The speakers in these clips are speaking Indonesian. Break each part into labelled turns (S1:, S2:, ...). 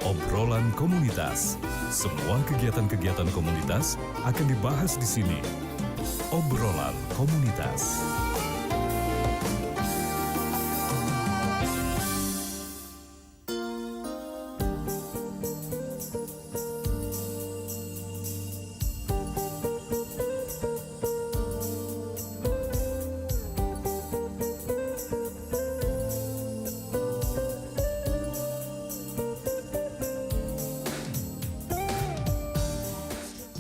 S1: Obrolan komunitas. Semua kegiatan-kegiatan komunitas akan dibahas di sini. Obrolan komunitas.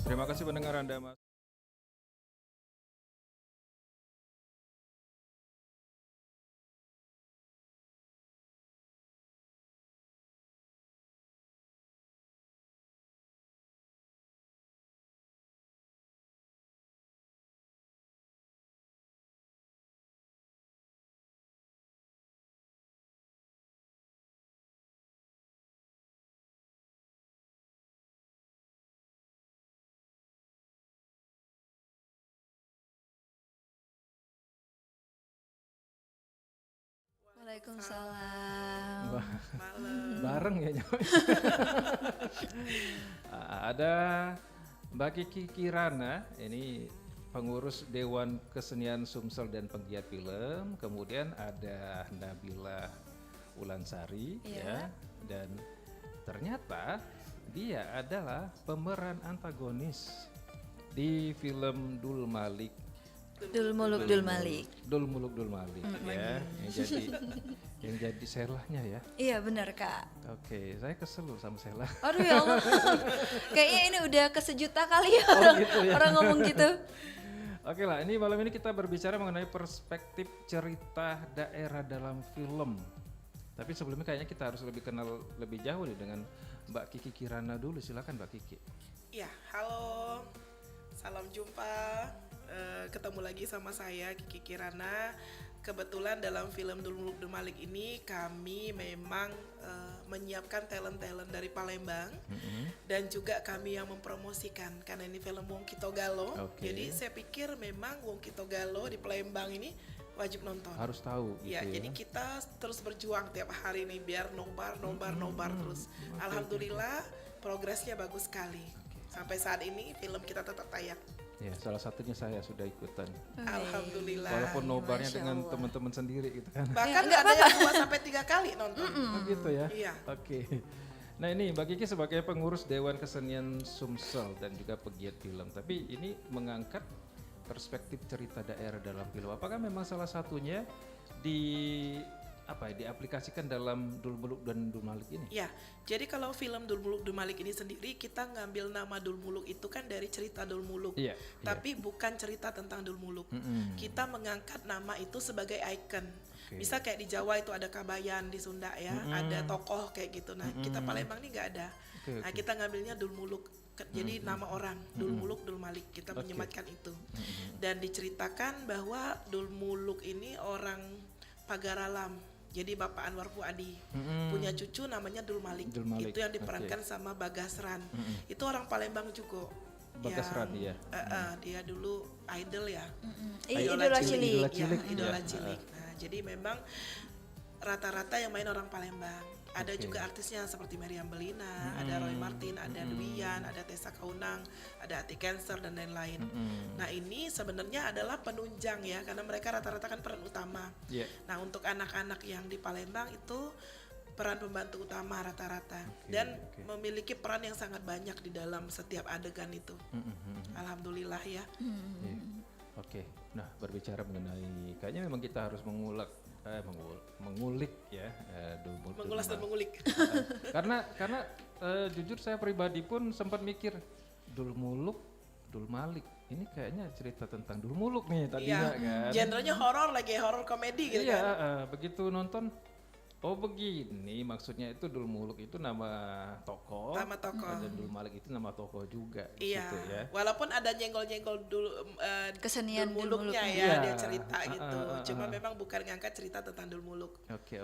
S2: Terima kasih pendengar Anda, Mas.
S3: Waalaikumsalam.
S4: Malam.
S2: Bareng ya Nyoy. Ada Mbak Kiki Kirana, ini pengurus Dewan Kesenian Sumsel dan penggiat film. Kemudian ada Nabila Ulansari, ya. Dan ternyata dia adalah pemeran antagonis di film Dul Malik.
S3: Dul Muluk Dul Malik.
S2: Dul Muluk Dul Malik, ya. Yang jadi Selahnya ya.
S3: Iya benar Kak.
S2: Oke, saya kesel loh sama Sela.
S3: Aduh ya Allah. Kayaknya ini udah kesejuta kali ya
S2: Oh,
S3: orang,
S2: gitu ya.
S3: orang ngomong gitu.
S2: Oke lah, ini malam ini kita berbicara mengenai perspektif cerita daerah dalam film. Tapi sebelumnya kayaknya kita harus lebih kenal lebih jauh nih dengan Mbak Kiki Kirana dulu. Silakan Mbak Kiki.
S4: Ya, halo. Salam jumpa. Ketemu lagi sama saya Kiki Kirana. Kebetulan dalam film Dul Muluk Dul Malik ini kami memang menyiapkan talent-talent dari Palembang dan juga kami yang mempromosikan karena ini film Wong Kito Galo.
S2: Oke.
S4: Jadi saya pikir memang Wong Kito Galo di Palembang ini wajib nonton.
S2: Harus tahu gitu
S4: Ya,
S2: ya.
S4: jadi kita terus berjuang tiap hari nih biar nobar terus.
S2: Oke,
S4: Alhamdulillah progresnya bagus sekali. Sampai saat ini film kita tetap tayang.
S2: Ya, salah satunya saya sudah ikutan.
S4: Alhamdulillah.
S2: Walaupun nobarnya
S3: Masya
S2: dengan
S3: Allah.
S2: teman-teman sendiri gitu kan.
S4: Bahkan
S3: Ya, nggak
S4: ada yang 2 sampai 3 kali nonton.
S2: Oh gitu ya?
S4: Iya.
S2: Oke. Nah ini Mbak Kiki sebagai pengurus Dewan Kesenian Sumsel dan juga pegiat film. Tapi ini mengangkat perspektif cerita daerah dalam film. Apakah memang salah satunya diaplikasikan dalam Dul Muluk dan Dul Malik ini?
S4: Ya, jadi kalau film Dul Muluk Dul Malik ini sendiri kita ngambil nama Dul Muluk itu kan dari cerita Dul Muluk.
S2: Iya.
S4: Tapi bukan cerita tentang Dul Muluk. Kita mengangkat nama itu sebagai ikon.
S2: Oke.
S4: Bisa kayak di Jawa itu ada Kabayan, di Sunda ya, ada tokoh kayak gitu. Nah, kita Palembang ini nggak ada.
S2: Oke,
S4: Nah,
S2: oke.
S4: kita ngambilnya Dul Muluk. Jadi nama orang, Dul Muluk Dul Malik. Kita
S2: Oke.
S4: menyematkan itu. Dan diceritakan bahwa Dul Muluk ini orang Pagaralam. Jadi Bapak Anwar Fuadi punya cucu namanya Dul Malik.
S2: Dul Malik,
S4: Itu yang diperankan sama Bagasran. Itu orang Palembang juga.
S2: Bagasran,
S4: Yang,
S2: iya.
S4: dia dulu idol ya.
S3: Idola cilik.
S2: Idola
S4: Ya,
S2: cilik,
S4: idola
S2: ya.
S4: cilik. Nah, jadi memang rata-rata yang main orang Palembang. Ada
S2: Oke.
S4: juga artisnya seperti Meriam Belina, ada Roy Martin, ada Duyan, ada Tessa Kaunang, ada Ati Cancer dan lain-lain. Nah, ini sebenarnya adalah penunjang ya, karena mereka rata-rata kan peran utama.
S2: Iya.
S4: Nah, untuk anak-anak yang di Palembang itu peran pembantu utama rata-rata dan memiliki peran yang sangat banyak di dalam setiap adegan itu. Alhamdulillah ya.
S2: Iya. Oke. Nah, berbicara mengenai kayaknya memang kita harus mengulik ya Dul Muluk Dul
S4: Mengulas dan
S2: Malik.
S4: mengulik.
S2: Karena jujur saya pribadi pun sempat mikir Dul Muluk Dul Malik ini kayaknya cerita tentang Dul Muluk nih tadinya
S4: Iya.
S2: kan.
S4: Genrenya horor lagi, horor komedi gitu
S2: Iya,
S4: kan.
S2: begitu nonton oh begini maksudnya itu Dul Muluk itu nama tokoh.
S4: Nama tokoh.
S2: Dan Dul Malik itu nama tokoh juga
S4: Iya,
S2: gitu ya.
S4: walaupun ada nyenggol-nyenggol dulu
S3: Kesenian
S4: Dul
S3: Dul
S4: Muluknya
S3: Muluk.
S4: ya,
S2: Iya.
S4: dia cerita gitu. Cuma
S2: ah.
S4: memang bukan ngangkat cerita tentang Dul Muluk.
S2: Oke.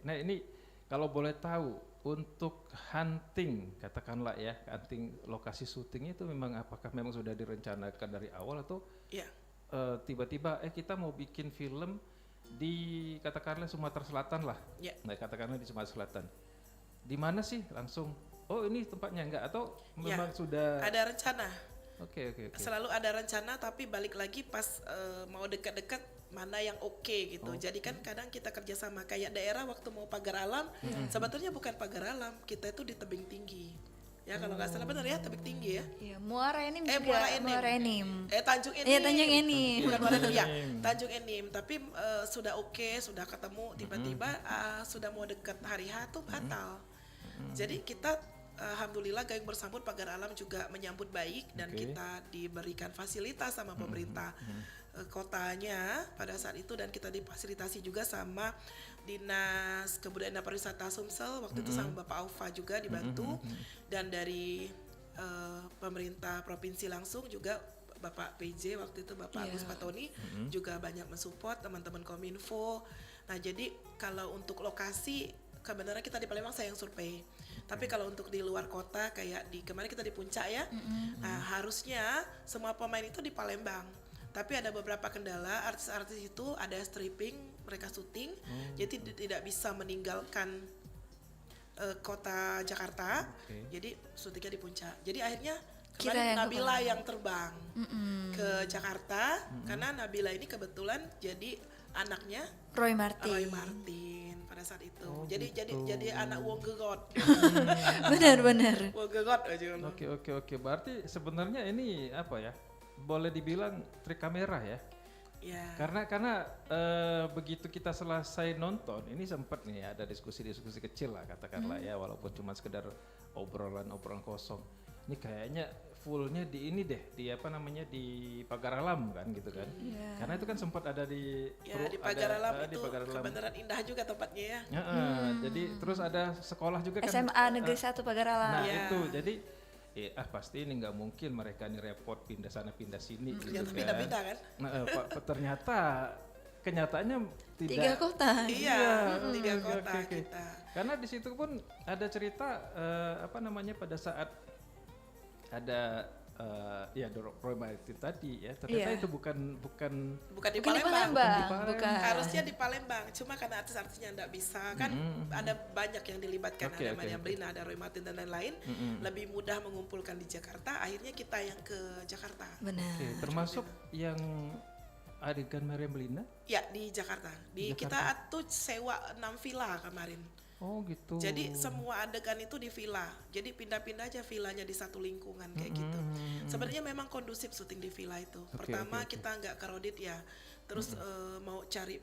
S2: Nah ini kalau boleh tahu untuk hunting katakanlah ya hunting lokasi syuting itu memang apakah memang sudah direncanakan dari awal atau
S4: Iya.
S2: tiba-tiba kita mau bikin film di katakanlah Sumatera Selatan lah.
S4: Ya.
S2: Nah katakanlah di Sumatera Selatan. di mana sih langsung? Oh ini tempatnya enggak atau
S4: Ya,
S2: memang sudah?
S4: ada rencana.
S2: Oke.
S4: Selalu ada rencana, tapi balik lagi pas mau dekat-dekat mana yang oke gitu. Jadi kan kadang kita kerjasama kayak daerah waktu mau pagar alam, sebetulnya bukan pagar alam, kita itu di tebing tinggi. Ya kalau nggak salah benar ya, tebing tinggi ya.
S3: Iya, Muara Enim juga.
S4: Muara Enim.
S3: Muara Enim.
S4: Tanjung Enim.
S3: Iya, Tanjung Enim.
S4: Bukan Muara Enim ya, Tanjung Enim. Tapi sudah oke, sudah ketemu, tiba-tiba sudah mau dekat hari H tuh batal. Jadi kita alhamdulillah Gayung Bersambut Pagar Alam juga menyambut baik dan kita diberikan fasilitas sama pemerintah kotanya pada saat itu, dan kita difasilitasi juga sama Dinas Kebudayaan dan Pariwisata Sumsel waktu itu sama Bapak Aufa juga dibantu, dan dari pemerintah provinsi langsung juga Bapak PJ waktu itu Bapak Agus Patoni juga banyak mensupport teman-teman Kominfo. Nah jadi kalau untuk lokasi kebenaran kita di Palembang saya yang survei. Tapi kalau untuk di luar kota kayak di kemarin kita di Puncak ya, nah harusnya semua pemain itu di Palembang. Tapi ada beberapa kendala, artis-artis itu ada stripping, mereka syuting, jadi tidak bisa meninggalkan kota Jakarta. Jadi syutingnya di Puncak. Jadi akhirnya kemarin Nabila yang terbang ke Jakarta karena Nabila ini kebetulan jadi anaknya
S3: Roy Martin.
S4: Roy Martin pada saat itu. Jadi anak Wong Gegot.
S3: Benar.
S4: Wong Gegot aja.
S2: Oke. Berarti sebenarnya ini apa ya? Boleh dibilang trik kamera ya?
S4: Ya.
S2: Karena begitu kita selesai nonton, ini sempat nih ada diskusi-diskusi kecil lah katakanlah ya, walaupun cuma sekedar obrolan kosong. Ini kayaknya fullnya di ini deh, di apa namanya, di Pagar Alam kan gitu kan? Karena itu kan sempat ada di
S4: di Pagar Alam
S2: di
S4: itu
S2: Pagar Alam.
S4: kebenaran indah juga tempatnya ya.
S2: Jadi terus ada sekolah juga kan?
S3: SMA Negeri 1 Pagar Alam.
S2: Nah itu jadi pasti ini nggak mungkin mereka ini repot pindah sana pindah sini gitu
S4: Ternyata
S2: kan.
S4: pindah-pindah kan?
S2: Nah, ternyata kenyataannya tidak.
S3: 3 kota.
S4: Iya, 3 kota
S2: Oke.
S4: kita.
S2: Karena di situ pun ada cerita apa namanya pada saat ada Roy Martin tadi ya, ternyata itu bukan
S4: Bukan di
S3: Bukan di
S4: Palembang.
S3: Palembang, bukan.
S4: Harusnya di Palembang, cuma karena artis-artisnya nggak bisa kan, ada banyak yang dilibatkan, ada Maria Blina, ada Roy Martin dan lain-lain, lebih mudah mengumpulkan di Jakarta, akhirnya kita yang ke Jakarta.
S3: Benar.
S2: Oke, termasuk yang adegan Meriam Belina.
S4: Ya di Jakarta, kita tuh sewa 6 villa kemarin.
S2: Oh gitu.
S4: Jadi semua adegan itu di villa. Jadi pindah-pindah aja villanya di satu lingkungan kayak gitu. Sebenarnya memang kondusif syuting di villa itu. Pertama kita nggak crowded ya. Terus mau cari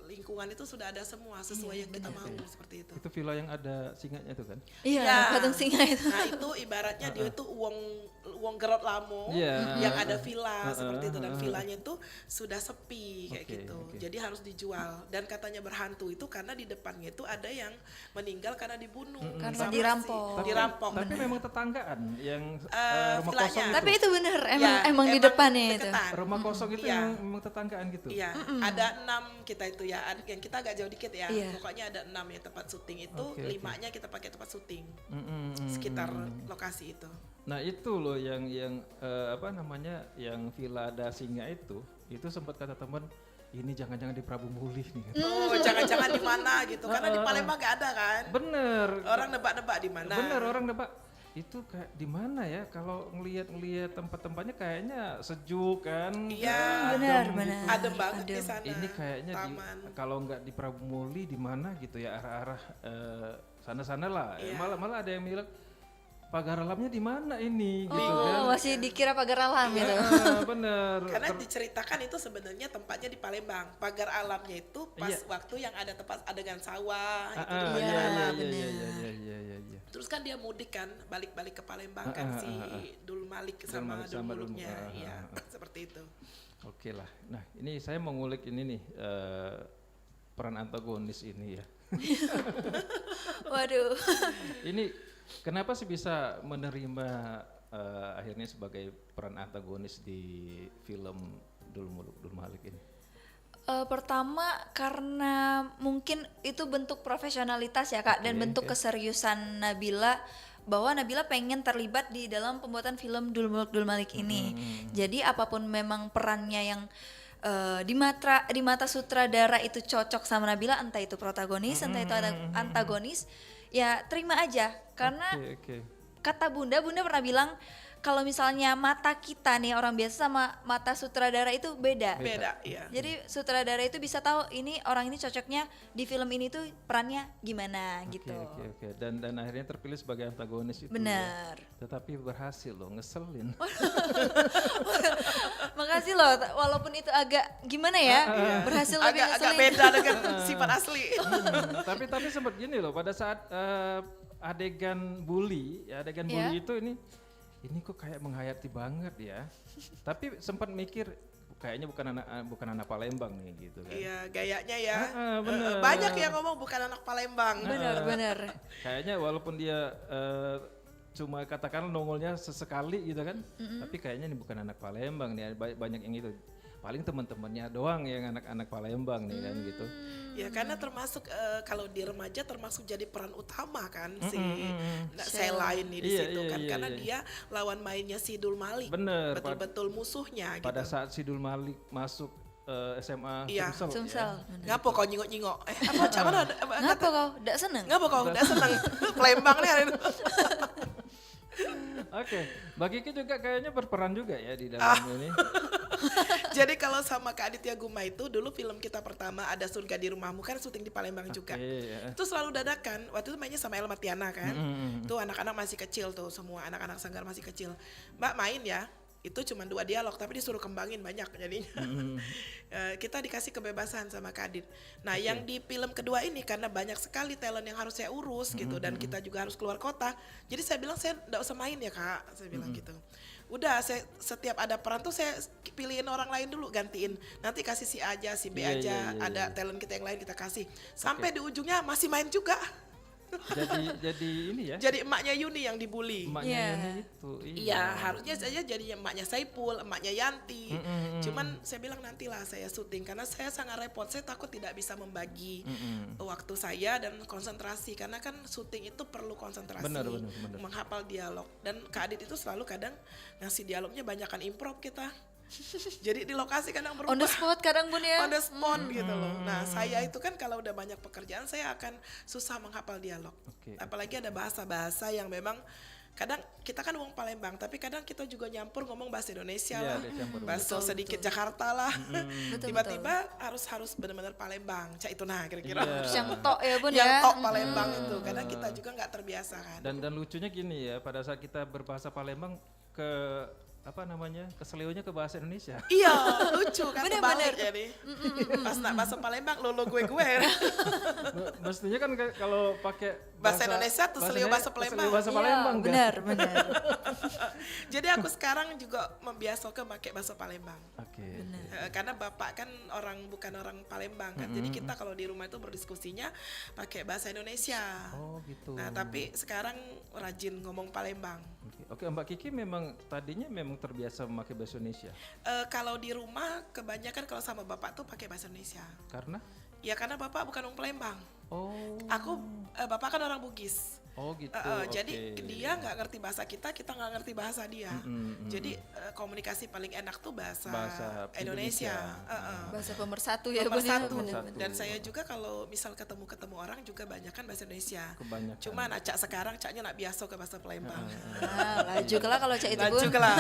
S4: lingkungan itu sudah ada semua sesuai yang kita mau seperti itu.
S2: Itu villa yang ada singanya itu kan?
S3: Iya,
S4: Ya.
S3: patung singa itu.
S4: Nah itu ibaratnya dia itu uang gerot lamo yang ada villa seperti itu, dan villanya itu sudah sepi kayak gitu. Jadi harus dijual, dan katanya berhantu itu karena di depannya itu ada yang meninggal karena dibunuh.
S3: Karena
S4: sama
S3: dirampok.
S4: dirampok.
S2: Tapi memang tetanggaan yang rumah
S4: villanya.
S2: kosong itu.
S3: Tapi itu benar,
S4: Ya,
S3: emang di depannya itu.
S4: deketan.
S2: Rumah kosong itu
S4: Iya.
S2: memang tetanggaan gitu.
S4: Iya, ada 6 kita itu ya, yang kita agak jauh dikit ya.
S3: Iya.
S4: Pokoknya ada 6 ya tempat syuting itu,
S2: Oke.
S4: 5-nya kita pakai tempat syuting sekitar lokasi itu.
S2: Nah itu loh yang apa namanya, yang Villa ada singa itu sempat kata teman, ini jangan-jangan di Prabu Mulih nih.
S4: Oh, jangan-jangan di mana gitu. Karena di Palembang gak ada kan.
S2: Bener.
S4: Orang nebak-nebak di mana.
S2: Bener, orang nebak. Itu kayak di mana ya, kalau ngelihat tempat-tempatnya kayaknya sejuk kan.
S4: Iya,
S3: benar,
S2: adem
S3: benar.
S2: gitu.
S4: adem banget di sana.
S2: Ini kayaknya
S4: taman.
S2: kalau nggak di Prabu Muli di mana gitu ya, arah-arah sana-sana lah.
S4: Iya.
S2: Malah ada yang bilang Pagar Alamnya di mana ini gitu kan.
S3: Oh, masih dikira Pagar Alam gitu.
S2: Bener.
S4: Karena diceritakan itu sebenarnya tempatnya di Palembang. Pagar alamnya itu pas waktu yang ada tempat adegan sawah itu di Pagar Alam.
S2: Iya.
S4: Terus kan dia mudik kan, balik-balik ke Palembang kan si Dul Malik sama Dul Muluknya. Iya, seperti itu.
S2: Oke lah. Nah, ini saya mau ngulik ini nih peran antagonis ini ya.
S3: Waduh.
S2: Ini kenapa sih bisa menerima akhirnya sebagai peran antagonis di film Dul Malik ini?
S3: Pertama karena mungkin itu bentuk profesionalitas ya Kak, dan bentuk keseriusan Nabila, bahwa Nabila pengen terlibat di dalam pembuatan film Dul Malik ini. Jadi apapun memang perannya yang di mata sutradara itu cocok sama Nabila, entah itu protagonis, entah itu antagonis, ya terima aja karena
S2: Oke.
S3: kata Bunda pernah bilang kalau misalnya mata kita nih orang biasa sama mata sutradara itu beda.
S4: Beda, iya.
S3: Jadi sutradara itu bisa tahu ini orang ini cocoknya di film ini tuh perannya gimana gitu.
S2: Oke. Dan akhirnya terpilih sebagai antagonis itu.
S3: Benar.
S2: Ya. Tetapi berhasil loh, ngeselin.
S3: Makasih loh, walaupun itu agak gimana ya, berhasil lebih
S4: Agak
S3: ngeselin.
S4: beda dengan sifat asli.
S2: tapi sempat gini loh, pada saat adegan bully
S3: Iya.
S2: itu ini kok kayak menghayati banget ya. Tapi sempat mikir kayaknya bukan anak Palembang nih gitu kan.
S4: Iya, gayanya ya.
S2: Bener.
S4: Banyak yang ngomong bukan anak Palembang.
S3: Benar.
S2: Kayaknya walaupun dia cuma katakan nongolnya sesekali gitu kan, tapi kayaknya ini bukan anak Palembang nih, banyak yang itu. Paling teman-temannya doang yang anak-anak Palembang nih kan gitu.
S4: Ya karena termasuk kalau di remaja termasuk jadi peran utama kan si
S3: Sel.
S4: Selain nih di
S2: Iya,
S4: situ
S2: iya,
S4: kan
S2: iya,
S4: karena
S2: iya.
S4: dia lawan mainnya si Dul Malik.
S2: Bener,
S4: Betul-betul musuhnya
S2: pada
S4: gitu.
S2: saat Sidul Malik masuk SMA
S4: Iya.
S3: Sumsel.
S4: Ngapo kau nyingok-nyingok? Apa cak mana?
S3: Ngapa kau? Nggak seneng?
S4: Ngapa kau udah seneng? Palembang nih hari ini.
S2: Oke, Mbak Kiki juga kayaknya berperan juga ya di dalam ini.
S4: Jadi kalau sama Kak Aditya Guma itu dulu film kita pertama Ada Surga di Rumahmu kan syuting di Palembang juga.
S2: Iya.
S4: Itu selalu dadakan. Waktu itu mainnya sama Elma Tiana kan. Tuh anak-anak masih kecil tuh semua anak-anak Sanggar masih kecil. Mbak main ya. Itu cuma 2 dialog tapi disuruh kembangin banyak jadinya. Kita dikasih kebebasan sama Kak Adit. Nah, yang di film kedua ini karena banyak sekali talent yang harus saya urus gitu dan kita juga harus keluar kota. Jadi saya bilang saya enggak usah main ya, Kak. Saya bilang gitu. Udah saya setiap ada peran tuh saya pilihin orang lain dulu gantiin. Nanti kasih si A aja, si B
S2: Iya,
S4: aja,
S2: iya,
S4: ada talent kita yang lain kita kasih. Sampai di ujungnya masih main juga.
S2: Jadi ini ya.
S4: Jadi emaknya Yuni yang dibully.
S2: Emaknya
S3: Iya.
S2: Yuni itu.
S4: Iya, harusnya saya jadi emaknya Saipul, emaknya Yanti. Cuman saya bilang nantilah saya syuting karena saya sangat repot. Saya takut tidak bisa membagi waktu saya dan konsentrasi karena kan syuting itu perlu konsentrasi,
S2: Benar.
S4: menghafal dialog. Dan Kak Adit itu selalu kadang ngasih dialognya banyakan improv kita. Jadi di lokasi kadang berubah.
S3: On the spot kadang Bun ya.
S4: On the spot gitu loh. Nah saya itu kan kalau udah banyak pekerjaan saya akan susah menghafal dialog.
S2: Oke.
S4: Apalagi ada bahasa-bahasa yang memang kadang kita kan ngomong Palembang tapi kadang kita juga nyampur ngomong bahasa Indonesia
S2: Iya,
S4: lah.
S2: ada campur.
S4: Bahasa
S3: Betul,
S4: sedikit
S3: betul.
S4: Jakarta lah.
S3: Betul,
S4: Tiba-tiba harus benar-benar Palembang. Cak itu nah kira-kira.
S2: Iya.
S3: Terus yang tok ya Bun
S4: Yang
S3: ya.
S4: tok Palembang itu. Kadang kita juga nggak terbiasa kan.
S2: Dan lucunya gini ya, pada saat kita berbahasa Palembang ke keselionya ke bahasa Indonesia.
S4: Iya, lucu kan
S3: Bener,
S4: kebalik
S3: bener.
S4: jadi. Pas nak bahasa Palembang lolo gue.
S2: Mestinya kan kalau pakai
S4: Bahasa Indonesia tuh selio bahasa Palembang.
S2: Bahasa
S3: Iya,
S2: Palembang kan?
S3: benar.
S4: Jadi aku sekarang juga membiasakan pakai bahasa Palembang.
S2: Oke.
S4: Karena bapak kan bukan orang Palembang kan. Jadi kita kalau di rumah itu berdiskusinya pakai bahasa Indonesia.
S2: Oh gitu.
S4: Nah, tapi sekarang rajin ngomong Palembang.
S2: Oke, Mbak Kiki memang tadinya memang terbiasa memakai bahasa Indonesia.
S4: Kalau di rumah kebanyakan kalau sama bapak tuh pakai bahasa Indonesia.
S2: Karena?
S4: Ya karena bapak bukan orang Palembang.
S2: Oh.
S4: Bapak kan orang Bugis.
S2: Oh gitu.
S4: Jadi
S2: oke.
S4: dia nggak ngerti bahasa kita nggak ngerti bahasa dia. Jadi komunikasi paling enak tuh bahasa Indonesia.
S3: Bahasa pemersatu ya
S4: Nomor
S3: Bun ya.
S4: satu.
S2: Benar.
S4: Dan saya juga kalau misal ketemu orang juga banyak kan bahasa Indonesia.
S2: Kebanyakan.
S4: Cuma acak sekarang caknya nak biasa ke bahasa Palembang.
S3: Nah, laju lah kalau cak itu Bun.
S4: Laju lah.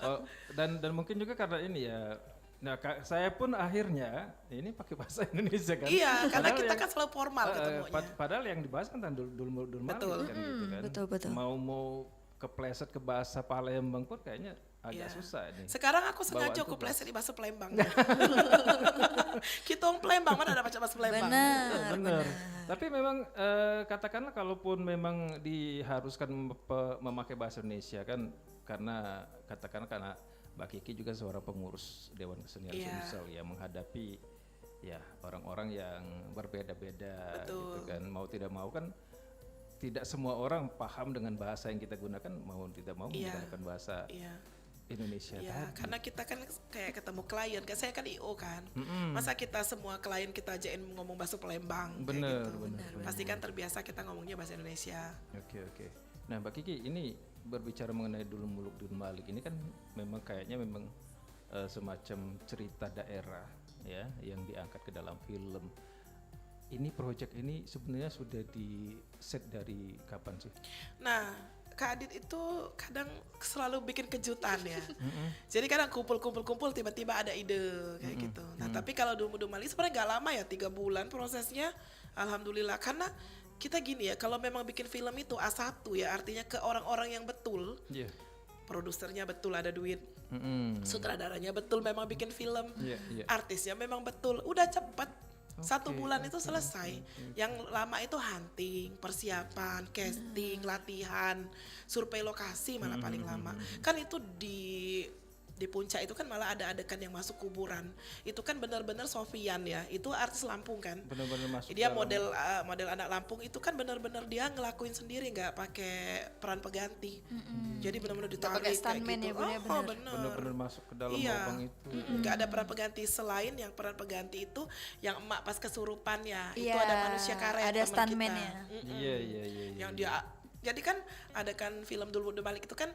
S2: Oh, dan mungkin juga karena ini ya. Nah, saya pun akhirnya ini pakai bahasa Indonesia kan.
S4: Iya, karena
S2: Padahal
S4: kita kan selalu formal ketemunya.
S2: Padahal yang dibahas kan dul Malik
S4: Betul.
S2: kan gitu kan.
S3: Betul.
S2: Mau kepleset ke bahasa Palembang pun kayaknya agak
S4: Iya.
S2: susah nih.
S4: Sekarang aku sengaja
S2: Bawaan
S4: aku
S2: tugas.
S4: pleset di bahasa Palembang. Kita orang Palembang mana ada bahasa Palembang.
S3: Benar.
S2: Tapi memang katakanlah kalaupun memang diharuskan memakai bahasa Indonesia kan karena Mbak Kiki juga seorang pengurus Dewan Kesenian
S4: Iya.
S2: Sumsel ya menghadapi ya orang-orang yang berbeda-beda
S4: Betul.
S2: gitu kan. Mau tidak mau kan tidak semua orang paham dengan bahasa yang kita gunakan mau tidak mau
S4: Iya.
S2: menggunakan bahasa
S4: Iya.
S2: Indonesia
S4: Iya,
S2: tadi.
S4: karena kita kan kayak ketemu klien, kan saya kan IO kan. Masa kita semua klien kita ajain ngomong bahasa Palembang kayak
S2: Bener,
S4: gitu.
S2: bener.
S4: Pasti kan terbiasa kita ngomongnya bahasa Indonesia.
S2: Oke. Nah, Mbak Kiki ini berbicara mengenai Dul Malik ini kan memang kayaknya semacam cerita daerah ya yang diangkat ke dalam film. ini project ini sebenarnya sudah di set dari kapan sih?
S4: Nah, Kak Adit itu kadang selalu bikin kejutan ya. Jadi kadang kumpul tiba-tiba ada ide kayak gitu. Nah, tapi kalau Dulmu Malik sebenarnya gak lama ya, 3 bulan prosesnya. Alhamdulillah, karena kita gini ya, kalau memang bikin film itu A1 ya, artinya ke orang-orang yang betul.
S2: Iya.
S4: Produsernya betul ada duit,
S2: Mm-mm.
S4: sutradaranya betul memang bikin film,
S2: Iya, iya.
S4: artisnya memang betul, udah cepet. 1
S2: Oke,
S4: bulan itu
S2: oke,
S4: selesai. Yang lama itu hunting, persiapan, casting, latihan, survei lokasi malah paling lama. Kan itu di puncak itu kan malah ada adegan yang masuk kuburan. Itu kan benar-benar Sofian ya. Itu artis Lampung kan.
S2: Benar-benar masuk
S4: Dia
S2: dalam-
S4: model anak Lampung itu kan benar-benar dia ngelakuin sendiri, nggak pakai peran pengganti. Jadi benar-benar ditarik
S3: pakai
S4: kayak
S3: stuntman
S4: gitu.
S3: ya, Bun, ya,
S4: Oh,
S3: benar.
S4: benar.
S2: benar-benar masuk ke dalam
S4: Iya.
S2: lubang itu.
S4: Nggak ada peran pengganti selain yang peran pengganti itu yang emak pas kesurupannya. Itu
S3: Iya,
S4: ada manusia karet
S3: ada
S4: teman
S3: stuntman-nya.
S4: kita.
S2: Iya, iya, iya.
S4: Yang dia jadi kan ada kan film Dulmu Malik itu kan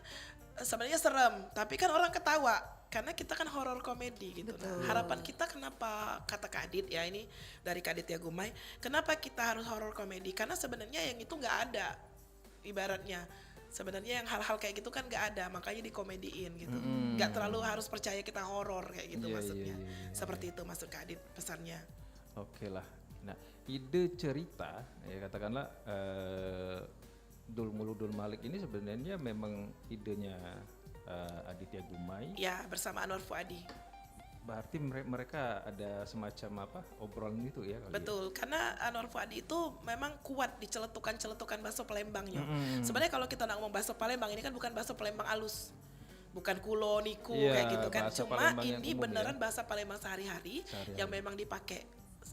S4: sebenarnya serem, tapi kan orang ketawa karena kita kan horor komedi gitu. Nah, harapan kita kenapa kata Kak Adit ya, ini dari Kak Adit ya Gumai, kenapa kita harus horor komedi? Karena sebenarnya yang itu nggak ada, ibaratnya sebenarnya yang hal-hal kayak gitu kan nggak ada, makanya dikomediin gitu. Nggak terlalu harus percaya kita horor kayak gitu
S2: Iya,
S4: maksudnya.
S2: iya, iya, iya.
S4: Seperti itu maksud Kak Adit pesannya.
S2: Oke lah. Nah, ide cerita ya katakanlah Dulmu Malik ini sebenarnya memang idenya Aditya Gumai.
S4: Ya bersama Anwar Fuadi.
S2: Berarti mereka ada semacam apa obrolan gitu ya kali.
S4: Betul, karena Anwar Fuadi itu memang kuat di celetukan bakso Palembangnya. Sebenarnya kalau kita nak ngomong bakso Palembang ini kan bukan bakso Palembang alus, bukan kulo niku
S2: Iya,
S4: kayak gitu kan.
S2: bahasa
S4: Cuma
S2: Palembang yang
S4: ini
S2: umum
S4: beneran
S2: ya.
S4: bahasa Palembang sehari-hari yang memang dipakai.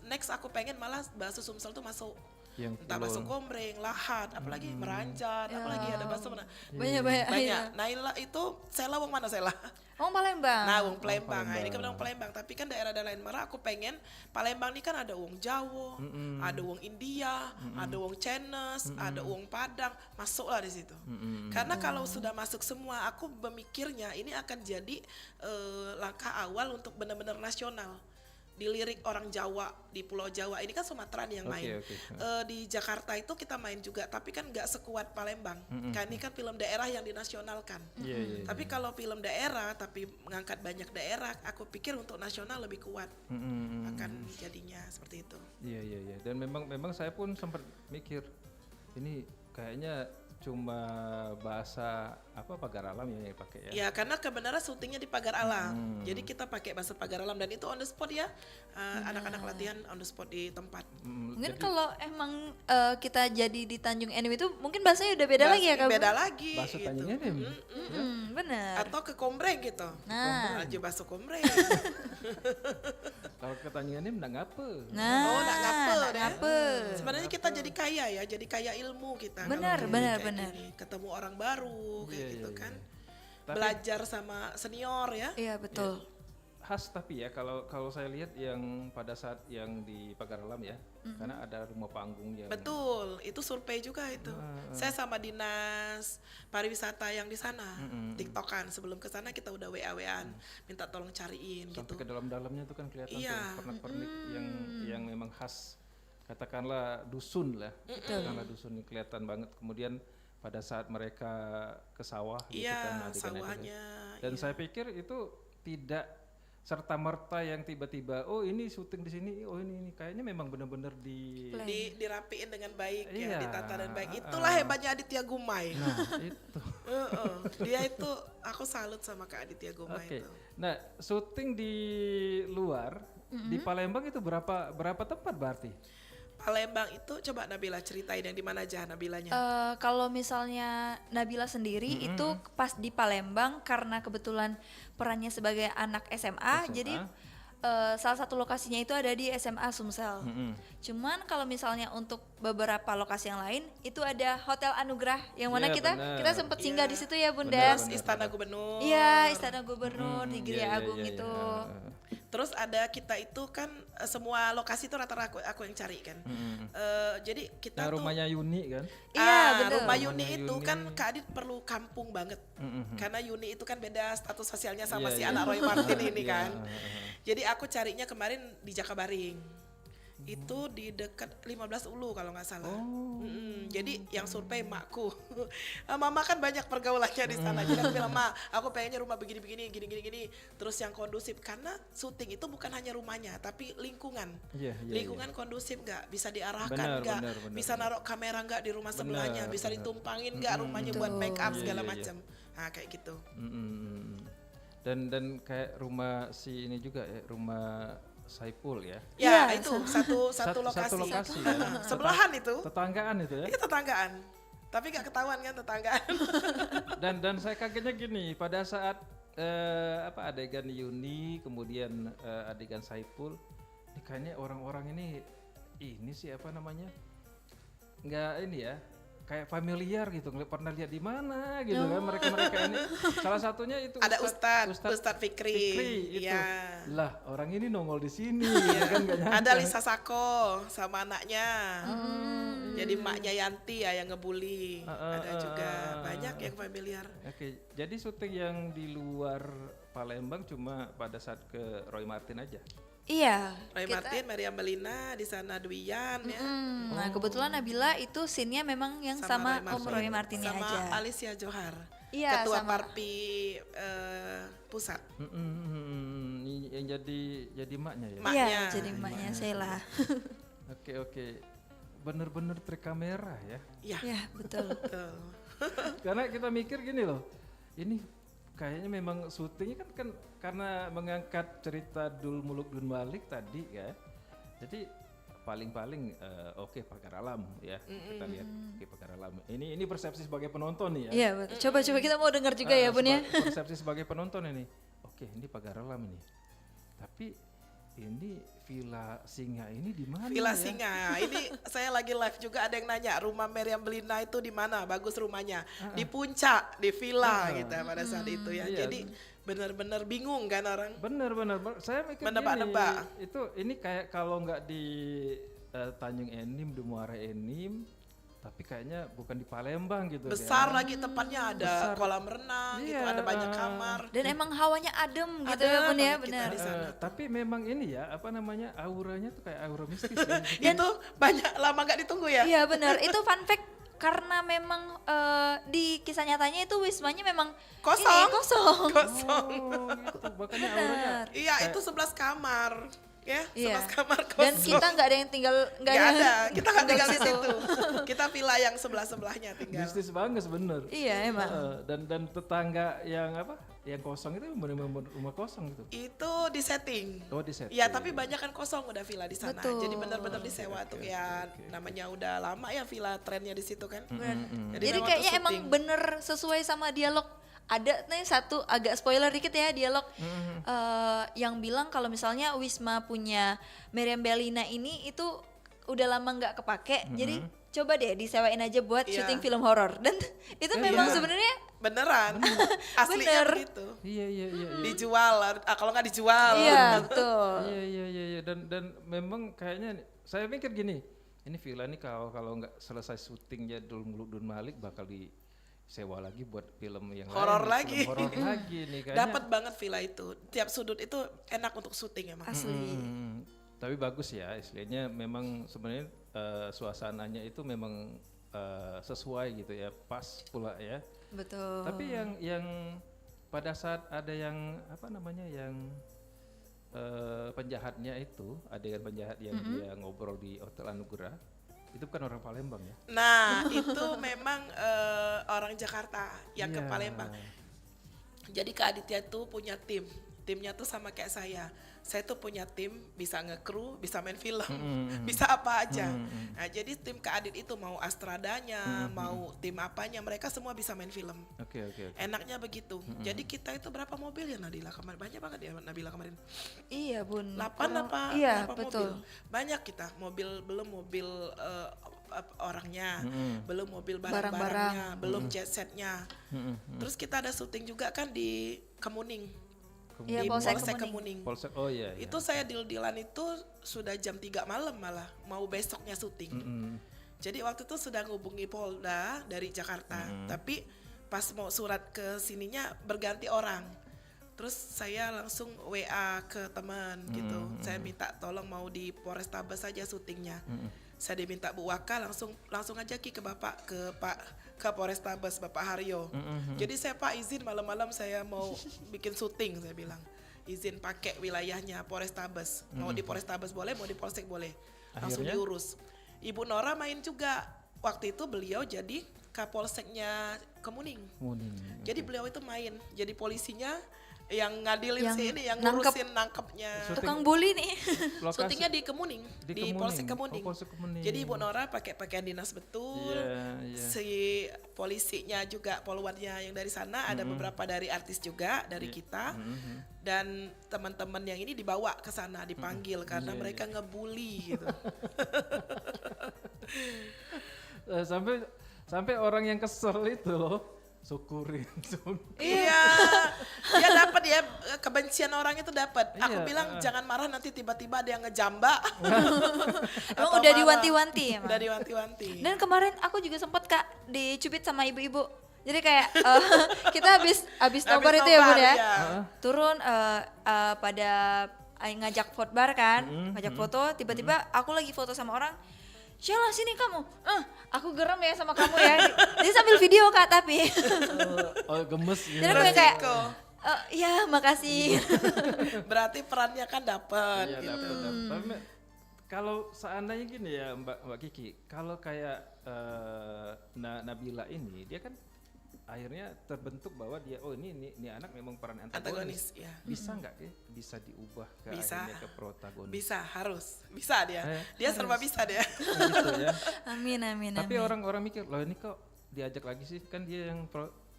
S4: Next aku pengen malah bakso Sumsel tuh masuk.
S2: Yang
S4: Entah bakso gombreng, lahat, apalagi merancat, apalagi ada bakso mana.
S3: Banyak-banyak.
S4: Banyak. Naila itu Sela wong mana Sela?
S3: Oh, Palembang.
S4: Nah, wong Palembang. Nah, ini kan wong Palembang, tapi kan daerah lain marah aku pengen Palembang ini kan ada wong Jawa, ada wong India, ada wong Chinese, ada wong Padang, masuklah di situ. Karena kalau sudah masuk semua, aku memikirnya ini akan jadi langkah awal untuk benar-benar nasional. Dilirik orang Jawa di Pulau Jawa ini kan Sumatera nih yang main.
S2: Oke.
S4: Di Jakarta itu kita main juga, tapi kan nggak sekuat Palembang. Kan ini kan film daerah yang dinasionalkan.
S2: Iya, iya.
S4: Tapi kalau film daerah tapi mengangkat banyak daerah, aku pikir untuk nasional lebih kuat akan jadinya seperti itu.
S2: Iya, iya, iya. Dan memang saya pun sempat mikir ini kayaknya cuma bahasa apa pagar alam ya yang dipakai ya.
S4: Ya karena kebenaran syutingnya di pagar alam, jadi kita pakai bahasa pagar alam dan itu on the spot ya, anak-anak latihan on the spot di tempat.
S3: Mungkin kalau emang kita jadi di Tanjung Enim itu mungkin bahasanya udah beda lagi ya Kak?
S4: Beda lagi
S2: Bahasa
S4: gitu.
S2: Tanjung Enim.
S3: Bener.
S4: Atau ke Kombreng gitu.
S3: Nah.
S4: Aja bahasa Kombreng.
S2: Kalau ketanyaannya enggak ngapa.
S3: Nah,
S4: Oh, nak ngapa
S3: nak
S4: deh.
S3: ngapa.
S4: Sebenarnya kita jadi kaya ya, jadi kaya ilmu kita.
S3: Benar,
S4: kalau
S3: benar,
S4: kayak
S3: benar.
S4: gini. Ketemu orang baru kayak
S2: Iya,
S4: gitu
S2: iya,
S4: kan.
S2: iya. Tapi-
S4: Belajar sama senior ya.
S3: Iya, betul.
S2: Khas tapi ya kalau saya lihat yang pada saat yang di pagar alam ya, karena ada rumah panggung yang
S4: Betul, itu survei juga itu. Saya sama dinas pariwisata yang di sana, tiktokan. Sebelum ke sana kita udah WA-WAan, minta tolong cariin
S2: sampai
S4: gitu.
S2: ke dalam-dalamnya tuh kan kelihatan
S4: Iya.
S2: tuh pernak-pernik yang memang khas katakanlah dusun lah. Katakanlah dusun ini kelihatan banget. Kemudian pada saat mereka ke sawah gitu
S4: Iya,
S2: kan adegan-adegan.
S4: sawahnya.
S2: Dan
S4: iya.
S2: saya pikir itu tidak serta merta yang tiba-tiba oh ini syuting di sini, oh ini kayaknya memang benar-benar di
S4: Dirapiin dengan baik
S2: Iya.
S4: ya, ditata dan baik. Itulah hebatnya Aditya Gumai.
S2: itu.
S4: Dia itu aku salut sama Kak Aditya Gumai
S2: Oke.
S4: itu.
S2: Nah, syuting di luar di Palembang itu berapa tempat berarti?
S4: Palembang itu coba Nabila ceritain yang di mana aja Nabilanya.
S3: Kalau misalnya Nabila sendiri itu pas di Palembang karena kebetulan perannya sebagai anak SMA. Jadi salah satu lokasinya itu ada di SMA Sumsel. Cuman kalau misalnya untuk beberapa lokasi yang lain itu ada Hotel Anugerah yang mana
S2: Iya, benar.
S3: kita sempat singgah di situ ya Bunda.
S2: Benar,
S4: Istana Gubernur.
S3: Iya, Istana Gubernur di Giri
S2: Iya,
S3: Agung
S2: iya,
S3: itu.
S2: iya.
S4: Terus ada kita itu kan semua lokasi itu rata-rata aku yang cari kan. Jadi kita
S2: Nah,
S4: tuh
S2: rumahnya Yuni kan?
S3: Iya, betul.
S4: rumah Yuni
S2: Rumahnya
S4: itu
S2: Yuni.
S4: kan Kak Adit perlu kampung banget. Karena Yuni itu kan beda status sosialnya sama
S2: Iya,
S4: si
S2: iya.
S4: anak Roy Martin ini
S2: Iya,
S4: kan. Jadi aku carinya kemarin di Jakabaring. Itu di dekat 15 Ulu kalau nggak salah.
S2: Oh.
S4: Jadi yang survei emakku. Mama kan banyak pergaulannya di sana. Jadi aku bilang, "Ma, aku pengennya rumah begini-begini, gini-gini." Terus yang kondusif karena syuting itu bukan hanya rumahnya, tapi lingkungan.
S2: Iya, iya,
S4: Lingkungan kondusif nggak, bisa diarahkan
S2: Benar,
S4: nggak,
S2: benar,
S4: bisa
S2: benar.
S4: naruh kamera nggak di rumah sebelahnya, bisa
S2: benar.
S4: ditumpangin nggak rumahnya buat
S3: Betul.
S4: make up
S2: Iya,
S4: segala
S2: iya, iya.
S4: macam. Nah kayak gitu.
S2: Mm-mm. Dan kayak rumah si ini juga ya, rumah Saipul ya.
S4: Ya
S3: Iya,
S4: itu satu
S2: Satu
S4: lokasi.
S2: lokasi ya.
S4: Sebelahan itu.
S2: Tetanggaan itu ya.
S4: Itu tetanggaan. Tapi nggak ketahuan kan tetanggaan.
S2: Dan saya kagetnya gini, pada saat adegan Yuni kemudian adegan Saipul, ini kayaknya orang-orang ini sih apa namanya? Nggak ini ya, kayak familiar gitu, pernah lihat di mana gitu kan mereka ini. Salah satunya itu
S4: Ada Ustadz Fikri.
S2: itu.
S4: Iya.
S2: Lah, orang ini nongol di sini gitu kan nggak nyangka.
S4: Ada Lisa Sako sama anaknya. Jadi maknya Yanti ya yang ngebully. Ada juga banyak yang familiar.
S2: Oke, jadi syuting yang di luar Palembang cuma pada saat ke Roy Martin aja.
S3: Iya.
S4: Roy
S3: kita-
S4: Martin, Meriam Belina, di sana Dwian ya.
S3: Nah kebetulan Nabila itu scene-nya memang yang sama Om Roy Martinnya
S4: sama
S3: aja.
S4: Alicia Johar.
S3: Iya,
S4: Ketua
S3: sama.
S4: Parpi pusat.
S2: Yang jadi maknya ya.
S4: Maknya.
S3: Iya, jadi emaknya Sheila.
S2: Oke. Bener-bener trik kamera ya.
S4: Iya.
S3: Ya betul.
S4: Betul.
S2: Karena kita mikir gini loh, ini kayaknya memang syutingnya kan karena mengangkat cerita Dul Muluk Dun Malik tadi ya. Jadi paling-paling oke pagar alam ya. Kita lihat oke pagar alam. Ini persepsi sebagai penonton nih ya.
S3: Iya betul. Coba kita mau dengar juga ya Bun ya.
S2: Persepsi sebagai penonton ini. Oke, ini pagar alam ini. Tapi ini Villa Singa ini di mana
S4: Villa
S2: ya?
S4: Singa. Ini saya lagi live juga ada yang nanya rumah Meriam Belina itu di mana? Bagus rumahnya. Di puncak, di villa gitu pada saat itu ya.
S2: Iya.
S4: Jadi benar-benar bingung kan orang.
S2: Bener. Saya mikir
S4: Menebak-nebak.
S2: gini, ini kayak kalau nggak di Tanjung Enim, di Muara Enim, tapi kayaknya bukan di Palembang gitu.
S4: Besar
S2: kan.
S4: lagi tempatnya, ada
S2: Besar.
S4: kolam renang gitu,
S2: Iya,
S4: ada banyak kamar.
S3: Dan emang hawanya adem gitu
S4: Adem
S3: ya Bun ya,
S4: banget kita
S3: benar.
S4: di sana.
S2: Tapi memang ini ya, apa namanya, auranya tuh kayak aura mistis ya.
S4: Itu banyak lama nggak ditunggu ya.
S3: Iya benar. Itu fun fact karena memang di kisah nyatanya itu wismanya memang
S4: Kosong.
S3: ini, kosong.
S4: Kosong.
S2: Oh gitu, makanya auranya.
S3: Benar.
S4: Iya, itu 11 kamar. Ya, 11
S3: Iya.
S4: kamar kosong.
S3: Dan kita nggak ada yang tinggal
S4: nggak ada, kita nggak tinggal di
S3: situ.
S4: situ. Kita villa yang sebelah-sebelahnya tinggal.
S2: Mistis banget bener.
S3: Iya emang.
S2: Dan tetangga yang apa? Yang kosong itu benar-benar rumah kosong gitu.
S4: Itu di setting.
S2: Oh di set.
S4: Iya, tapi banyak kan kosong udah villa di sana.
S3: Betul.
S4: Jadi benar-benar disewa tuh ya namanya udah lama ya villa trennya di situ kan.
S3: Jadi
S4: memang
S3: kayaknya
S4: tuh
S3: emang
S4: syuting.
S3: bener sesuai sama dialog. Ada nih satu agak spoiler dikit ya dialog yang bilang kalau misalnya Wisma punya Meriam Bellina ini itu udah lama nggak kepake, jadi coba deh disewain aja buat
S4: Iya.
S3: syuting film horor. Dan itu memang
S4: iya.
S3: sebenarnya
S4: Beneran. Aslinya
S3: Bener.
S4: begitu.
S2: Iya.
S4: Dijual, kalau nggak dijual.
S3: iya betul.
S2: Iya dan memang kayaknya saya mikir gini, ini villa nih kalau nggak selesai syutingnya Dul Muluk Dun Malik bakal disewa lagi buat film yang
S4: Horor
S2: lain,
S4: lagi.
S2: film horor lagi nih kayaknya.
S4: Dapat banget villa itu. Tiap sudut itu enak untuk syuting emang.
S3: Asli.
S2: Tapi bagus ya, istilahnya memang sebenarnya suasananya itu memang sesuai gitu ya, pas pula ya.
S3: Betul.
S2: Tapi yang pada saat ada yang apa namanya yang penjahatnya itu, adegan penjahat yang dia ngobrol di Hotel Anugerah, itu bukan orang Palembang ya?
S4: Nah, itu memang orang Jakarta yang ke
S2: Iya.
S4: Palembang. Jadi Kak Aditya tuh punya tim. Timnya tuh sama kayak saya. Saya tuh punya tim, bisa nge-crew, bisa main film, bisa apa aja. Nah, jadi tim Kak Adit itu mau Astradanya, mau tim apanya, mereka semua bisa main film.
S2: Oke.
S4: Enaknya begitu. Jadi kita itu berapa mobil ya Nabila kemarin? Banyak banget ya Nabila kemarin.
S3: Iya bun.
S4: 8
S3: Kalau-
S4: apa?
S3: Iya
S4: berapa
S3: betul.
S4: mobil? Banyak kita. Belum mobil orangnya, belum mobil barang-barangnya, belum jet setnya. Terus kita ada syuting juga kan di Kemuning.
S3: Iya
S4: Di
S3: Polsek
S4: Polsek
S3: Kemuning.
S2: Polsek, oh iya.
S4: Itu saya deal-dealan itu sudah jam 3 malam malah, mau besoknya syuting. Jadi waktu itu sudah ngubungi Polda dari Jakarta, tapi pas mau surat ke sininya berganti orang. Terus saya langsung WA ke teman gitu. Saya minta tolong mau di Polrestabes saja syutingnya. Saya diminta Bu Waka langsung aja Ki ke Bapak ke Polrestabes Bapak Haryo. Jadi saya Pak izin malam-malam saya mau bikin syuting saya bilang. Izin pakai wilayahnya Polrestabes. Mau di Polrestabes boleh, mau di Polsek boleh. Langsung
S2: Akhirnya?
S4: diurus. Ibu Nora main juga. Waktu itu beliau jadi Kapolseknya Kemuning. Jadi beliau itu main jadi polisinya yang ngadilin
S3: Yang
S4: si ini, yang
S3: nangkep.
S4: ngurusin nangkepnya.
S3: Tukang bully nih.
S2: Lokasi-
S4: Syutingnya di Kemuning, di Polsek Kemuning.
S2: Oh, Polsek Kemuning.
S4: Jadi Ibu Nora pakai pakaian dinas betul.
S2: Iya.
S4: Si polisinya juga polwannya yang dari sana, ada beberapa dari artis juga dari kita. Dan teman-teman yang ini dibawa ke sana dipanggil karena mereka ngebully gitu.
S2: Sampai orang yang kesel itu loh syukurin.
S4: Iya, dia dapat ya kebencian orang itu dapat. Aku
S2: Iya,
S4: bilang jangan marah nanti tiba-tiba ada yang ngejambak.
S3: Emang
S4: Atau
S3: udah
S4: marah.
S3: diwanti-wanti emang.
S4: Udah diwanti-wanti.
S3: Dan kemarin aku juga sempat Kak dicubit sama ibu-ibu. Jadi kayak kita habis nobar itu ya Bun ya.
S4: iya.
S3: Turun pada ngajak foto bar kan, ngajak foto, tiba-tiba aku lagi foto sama orang. Sheila sini kamu, aku geram ya sama kamu ya. Dia sambil video Kak tapi.
S2: Oh, gemes gitu.
S3: Jadi aku yang kayak,
S4: Resiko.
S3: ya makasih.
S4: Berarti perannya kan dapat
S2: Iya,
S4: gitu.
S2: dapet. Tapi kalau seandainya gini ya Mbak Kiki, kalau kayak Nabila ini, dia kan akhirnya terbentuk bahwa dia ini anak memang peran
S4: Antagonis,
S2: antagonis.
S4: ya.
S2: Bisa nggak dia bisa diubah ke
S4: Bisa.
S2: akhirnya ke protagonis?
S4: Bisa, harus. Bisa dia. Dia serba bisa dia.
S2: Gitu ya.
S3: Amin amin
S2: Tapi
S3: amin.
S2: orang-orang mikir, loh ini kok diajak lagi sih? Kan dia yang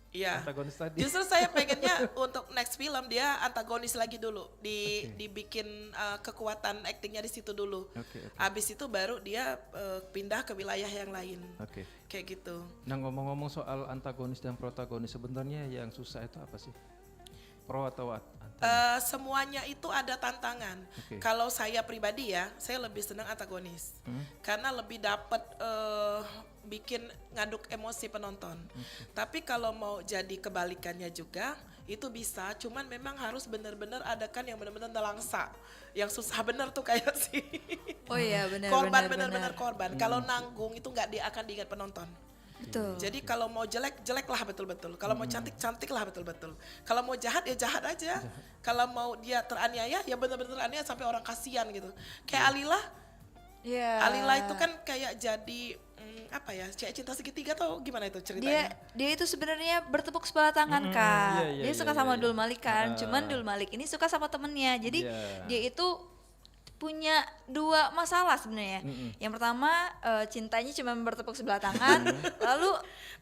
S4: Iya.
S2: antagonis tadi.
S4: Justru saya pengennya untuk next film dia antagonis lagi dulu, dibikin kekuatan aktingnya di situ dulu.
S2: Oke.
S4: Habis itu baru dia pindah ke wilayah yang lain.
S2: Oke.
S4: Kayak gitu.
S2: Nah ngomong-ngomong soal antagonis dan protagonis, sebenarnya yang susah itu apa sih? Pro atau antagonis?
S4: Semuanya itu ada tantangan.
S2: Oke.
S4: Kalau saya pribadi ya, saya lebih senang antagonis. Karena lebih dapat bikin ngaduk emosi penonton. Tapi kalau mau jadi kebalikannya juga itu bisa, cuman memang harus benar-benar adakan yang benar-benar nelangsa. Yang susah bener tuh kayak sih.
S3: Oh iya benar
S4: Korban
S3: benar.
S4: benar-benar korban. Kalau nanggung itu akan diingat penonton.
S3: Betul.
S4: Jadi kalau mau jelek, jelek lah betul-betul. Kalau mau cantik, cantik lah betul-betul. Kalau mau jahat, ya jahat aja. Kalau mau dia teraniaya, ya benar-benar teraniaya sampai orang kasihan gitu. Kayak Alila,
S3: Iya.
S4: Alila itu kan kayak jadi apa ya, cinta segitiga atau gimana itu ceritanya?
S3: Dia itu sebenarnya bertepuk sebelah tangan Kak.
S2: iya,
S3: Dia
S2: iya,
S3: suka
S2: iya,
S3: sama
S2: iya.
S3: Dul Malik kan. Cuman Dul Malik ini suka sama temennya. Jadi
S2: Iya.
S3: dia itu punya dua masalah sebenarnya. Yang pertama cintanya cuma bertepuk sebelah tangan, lalu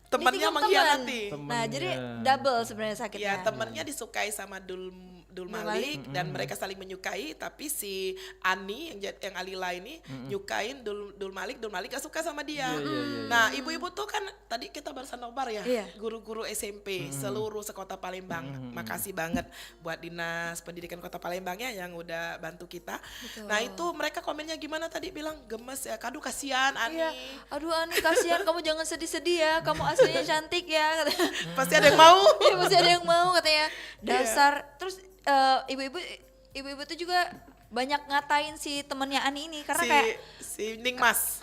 S4: Temennya
S3: ditikung
S4: mengkhianati.
S3: temen. Nah jadi
S2: Temennya.
S3: double sebenarnya sakitnya.
S4: Ya temennya disukai sama Dul Malik dan mereka saling menyukai, tapi si Ani yang Alila ini nyukain Dul Malik gak suka sama dia. Nah ibu-ibu tuh kan tadi kita barusan nobar ya,
S3: Iya.
S4: guru-guru SMP seluruh sekota Palembang. Makasih banget buat Dinas Pendidikan Kota Palembangnya yang udah bantu kita.
S3: Betul.
S4: Nah itu mereka komennya gimana tadi, bilang gemes ya, kadu kasihan Ani.
S3: Iya. Aduh Ani kasihan kamu jangan sedih-sedih ya. Kamu aslinya cantik ya katanya.
S4: Pasti ada yang mau.
S3: Iya masih ada yang mau katanya. Dasar. Terus ibu-ibu itu juga banyak ngatain si temennya Ani ini karena kayak
S4: si Ningmas.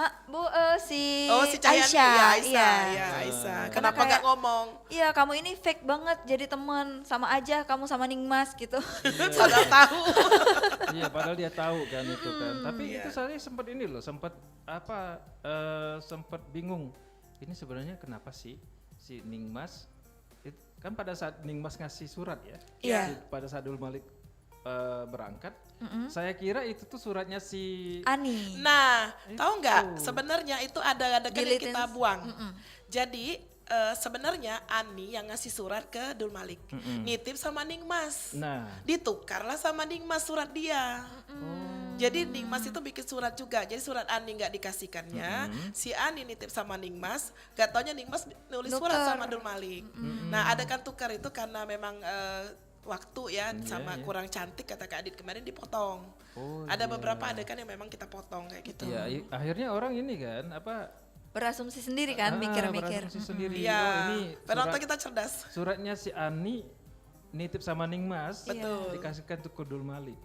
S3: si
S4: Si Cahyani,
S3: Aisyah.
S4: ya Aisyah. Kenapa
S3: kayak-
S4: gak ngomong?
S3: Iya kamu ini fake banget jadi teman, sama aja kamu sama Ningmas gitu.
S4: Padahal tahu.
S2: Iya, padahal dia tahu kan itu kan. Tapi
S4: Iya.
S2: itu saya sempat ini loh, sempat sempat bingung. Ini sebenarnya kenapa sih si Ningmas kan pada saat Ningmas ngasih surat ya.
S3: Iya.
S2: Pada saat Dul Malik berangkat, saya kira itu tuh suratnya si
S3: Ani.
S4: Nah, tahu nggak? Sebenarnya itu ada adegan yang
S3: Dilitin.
S4: kita buang. Jadi sebenarnya Ani yang ngasih surat ke Dul Malik, nitip sama Ningmas.
S2: Nah,
S4: Ditukarlah sama Ningmas surat dia. Jadi Ningmas itu bikin surat juga. Jadi surat Ani nggak dikasihkannya, si Ani nitip sama Ningmas. Gak taunya Ningmas nulis surat
S3: Nuker.
S4: sama Dul Malik. Nah, adegan tukar itu karena memang waktu ya sama kurang cantik kata Kak Adit kemarin dipotong. Ada beberapa adegan yang memang kita potong kayak gitu.
S2: ya akhirnya orang ini kan
S3: Berasumsi sendiri kan, mikir-mikir.
S2: berasumsi sendiri.
S4: Iya,
S2: Oh, ini
S4: penonton kita cerdas.
S2: suratnya si Ani nitip sama Ningmas,
S4: Betul.
S2: dikasihkan tuh ke Dul Malik.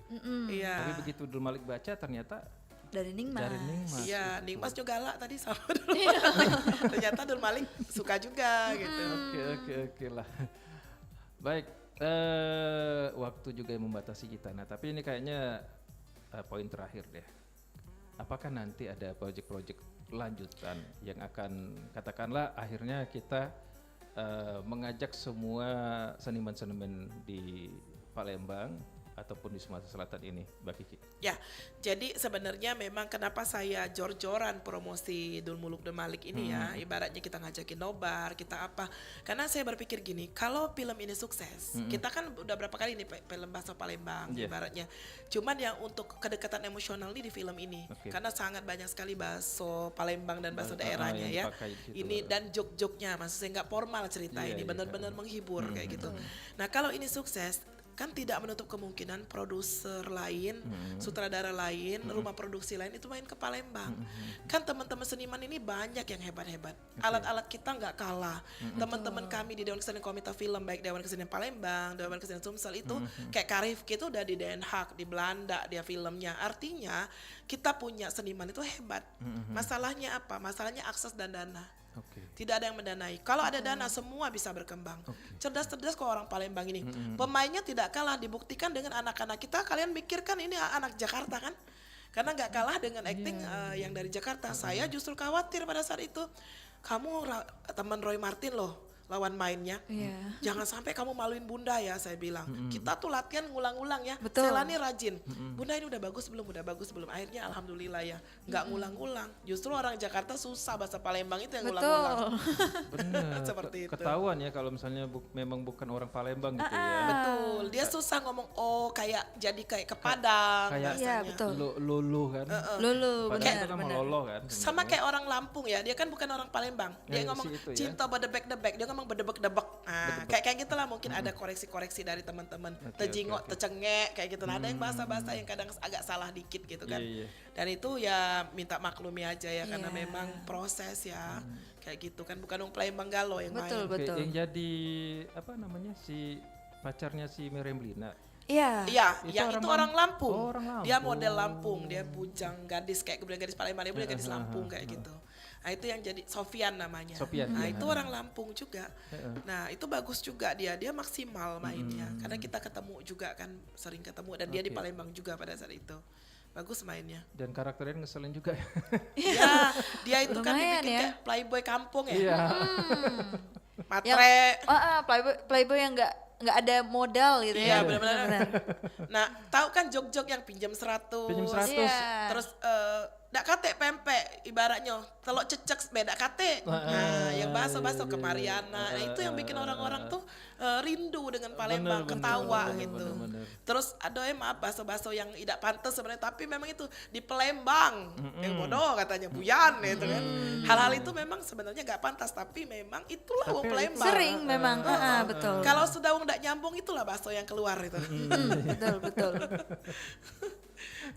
S4: Iya.
S2: Tapi begitu Dul Malik baca ternyata
S3: Dari Ningmas.
S2: dari Ningmas.
S4: Iya,
S2: gitu.
S4: Ningmas juga galak tadi sama Dul Malik. Ternyata Dul Malik suka juga gitu.
S2: Oke lah. Baik, waktu juga yang membatasi kita. Nah, tapi ini kayaknya poin terakhir deh. Apakah nanti ada proyek-proyek lanjutan yang akan katakanlah akhirnya kita mengajak semua seniman-seniman di Palembang ataupun di Sumatera Selatan ini, Mbak Kiki?
S4: Ya, jadi sebenarnya memang kenapa saya jor-joran promosi Dul Muluk Dul Malik ini ya, ibaratnya kita ngajakin nobar, kita apa. Karena saya berpikir gini, kalau film ini sukses, kita kan udah berapa kali nih film bahasa Palembang ibaratnya. Cuman yang untuk kedekatan emosional nih di film ini. Karena sangat banyak sekali bahasa Palembang dan bahasa daerahnya ya. Ini dan jok-joknya, maksudnya nggak formal cerita ini, benar-benar menghibur kayak gitu. Nah, kalau ini sukses, kan tidak menutup kemungkinan produser lain, sutradara lain, rumah produksi lain itu main ke Palembang. Kan teman-teman seniman ini banyak yang hebat-hebat. Alat-alat kita nggak kalah. Teman-teman kami di Dewan Kesenian Komite Film, baik Dewan Kesenian Palembang, Dewan Kesenian Sumsel itu kayak Karif itu udah di Den Haag, di Belanda dia filmnya. Artinya kita punya seniman itu hebat. Masalahnya apa? Masalahnya akses dan dana. Tidak ada yang mendanai. Kalau ada dana semua bisa berkembang. Cerdas-cerdas kok orang Palembang ini. Pemainnya tidak kalah, dibuktikan dengan anak-anak kita. Kalian mikirkan ini anak Jakarta kan? Karena nggak kalah dengan acting yang dari Jakarta. Saya justru khawatir pada saat itu. Kamu teman Roy Martin loh lawan mainnya. Jangan sampai kamu maluin Bunda ya, saya bilang. Kita tuh latihan ngulang-ngulang ya. Sela nih rajin. Bunda ini udah bagus belum? Udah bagus belum? Akhirnya alhamdulillah ya, nggak ngulang-ngulang. Justru orang Jakarta susah bahasa Palembang itu yang ngulang-ngulang.
S2: Benar.
S4: Seperti itu.
S2: Ketahuan ya kalau misalnya memang bukan orang Palembang gitu ya.
S4: Betul. Dia susah ngomong kayak jadi kayak ke Padang.
S2: Kayak
S3: Iya, betul.
S2: Lulu kan.
S3: Lulu,
S2: Padahal itu kan meloloh kan.
S4: Sama kayak orang Lampung ya, dia kan bukan orang Palembang. Dia
S2: Ya,
S4: ngomong
S2: si itu ya.
S4: cinta bedebek-debek, dia ngomong bedebek-debek. Nah, kayak gitulah mungkin ada koreksi-koreksi dari teman-teman. Tejingok, tecengek kayak gitu. Nah, ada yang bahasa-bahasa yang kadang agak salah dikit gitu kan.
S2: Iya.
S4: Dan itu ya minta maklumi aja ya, karena memang proses ya. Kayak gitu kan, bukan orang Palembang Galo yang main.
S2: Oke, yang jadi apa namanya si pacarnya si Miriam Lina.
S3: Iya.
S4: Iya,
S2: Itu
S4: yang
S2: orang
S4: itu orang Lampung.
S2: Oh, orang Lampung.
S4: Dia model Lampung, dia bujang gadis kayak kemudian gadis Palembang, dia punya gadis Lampung kayak gitu. Nah, itu yang jadi Sofian namanya. Nah, itu orang Lampung juga. Nah, itu bagus juga dia maksimal mainnya. Karena kita ketemu juga kan, sering ketemu dan dia di Palembang juga pada saat itu. Bagus mainnya.
S2: Dan karakternya ngeselin juga ya.
S4: Ya, dia itu kan
S3: Lumayan
S4: dibikin
S3: ya.
S4: kayak playboy kampung ya.
S2: Iya.
S4: Matre.
S3: Playboy yang nggak ada modal gitu
S4: Iya,
S3: ya.
S4: benar-benar. Nah, tahu kan jok-jok yang pinjam 100.
S2: Pinjam 100.
S3: Iya.
S4: Terus dak kate pempek ibaratnya telok cecek beda kate. Nah, yang bahasa-bahasa ke Mariana. Nah, itu yang bikin orang-orang tuh rindu dengan Palembang, ketawa gitu. Terus ada maaf bahasa-bahasa yang tidak pantas sebenarnya, tapi memang itu di Palembang. Yang bodoh katanya buyan gitu kan. Hal-hal itu memang sebenarnya nggak pantas, tapi memang itulah wong Palembang.
S3: Sering memang, betul.
S4: Kalau sudah wong nggak nyambung itulah bahasa yang keluar itu.
S3: Betul.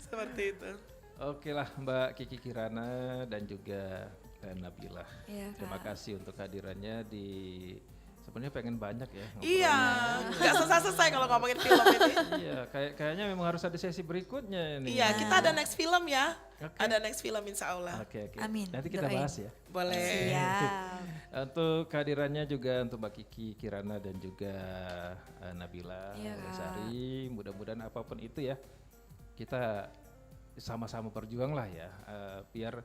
S4: Seperti itu.
S2: Oke lah Mbak Kiki Kirana dan juga Nabila.
S3: Iya,
S2: Terima kasih untuk kehadirannya di sebenarnya pengen banyak ya.
S4: Iya, nggak selesai kalau ngomongin film ini.
S2: Iya, kayaknya memang harus ada sesi berikutnya ini.
S4: Iya, kita ada next film ya.
S2: Oke.
S4: Ada next film insya Allah.
S2: Oke.
S3: Amin.
S2: Nanti kita
S3: Doain.
S2: bahas ya.
S4: Boleh.
S3: Siap.
S2: Untuk kehadirannya juga untuk Mbak Kiki Kirana dan juga Nabila
S3: Iya, Kak.
S2: Sari. Mudah-mudahan apapun itu ya, kita sama-sama berjuang lah ya, biar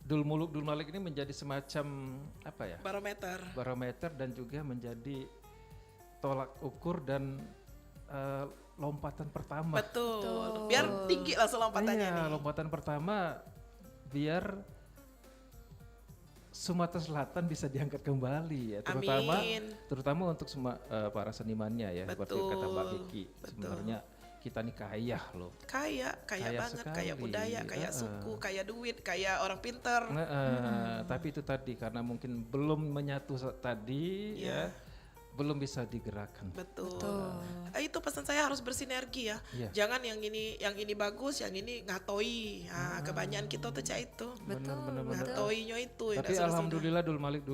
S2: Dul Muluk Dul Malik ini menjadi semacam apa ya, barometer dan juga menjadi tolak ukur dan lompatan pertama.
S4: Betul. Biar tinggi langsung lompatannya
S2: Iya,
S4: nih.
S2: lompatan pertama biar Sumatera Selatan bisa diangkat kembali ya, terutama untuk para senimannya ya, seperti kata Mbak Kiki. Sebenarnya kita nih kaya loh.
S4: Kaya banget,
S2: sekali.
S4: kaya budaya, kaya suku, kaya duit, kaya orang pinter.
S2: Tapi itu tadi karena mungkin belum menyatu tadi ya, belum bisa digerakkan.
S4: Betul. Itu pesan saya harus bersinergi ya. Jangan yang ini bagus, yang ini ngatoi. Nah, kebanyakan kita tuh itu.
S2: Benar.
S4: Ngatoinya itu.
S2: Tapi alhamdulillah Dul Muluk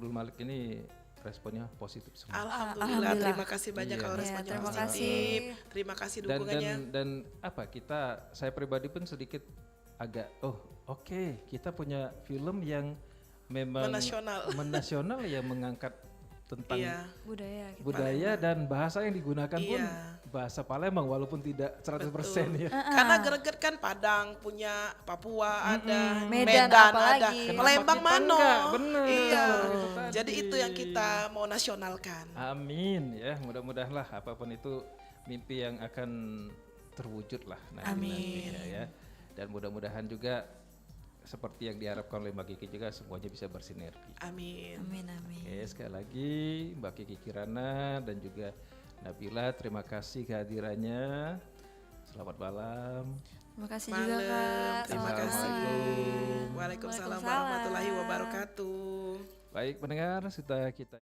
S2: Dul Malik ini responnya positif semua.
S4: Alhamdulillah, terima kasih banyak
S2: Iya.
S4: kalau
S2: Iya,
S4: responnya
S3: terima
S4: positif.
S3: kasih.
S4: Terima kasih
S2: Dan
S4: dukungannya.
S2: saya pribadi pun sedikit agak oke, kita punya film yang memang menasional yang mengangkat tentang
S4: Iya,
S3: Budaya gitu.
S2: budaya dan bahasa yang digunakan pun
S4: Iya.
S2: bahasa Palembang walaupun tidak 100% ya.
S4: karena greget kan Padang punya, Papua ada,
S3: Medan
S4: ada,
S3: apalagi.
S2: Kenapa
S4: Palembang
S2: kita
S4: mano.
S2: enggak? Bener,
S4: Iya.
S2: itu tadi.
S4: Jadi itu yang kita mau nasionalkan.
S2: Amin ya, mudah-mudahan lah apapun itu mimpi yang akan terwujud lah nanti ya. Dan mudah-mudahan juga seperti yang diharapkan oleh Mbak Kiki juga semuanya bisa bersinergi.
S4: Amin.
S3: Amin amin.
S2: Oke, sekali lagi Mbak Kiki Kirana dan juga Nabila, terima kasih kehadirannya. Selamat malam.
S3: Terima kasih juga
S4: Malam.
S3: Kak.
S4: Terima
S3: Selamat
S4: kasih.
S3: malam.
S4: Waalaikumsalam warahmatullahi wabarakatuh.
S2: Baik pendengar, sudah kita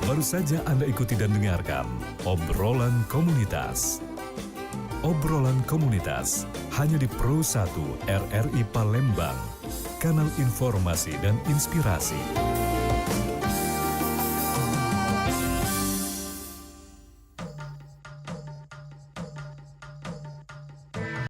S1: Baru saja Anda ikuti dan dengarkan obrolan komunitas. Obrolan komunitas hanya di Pro 1 RRI Palembang, kanal informasi dan inspirasi.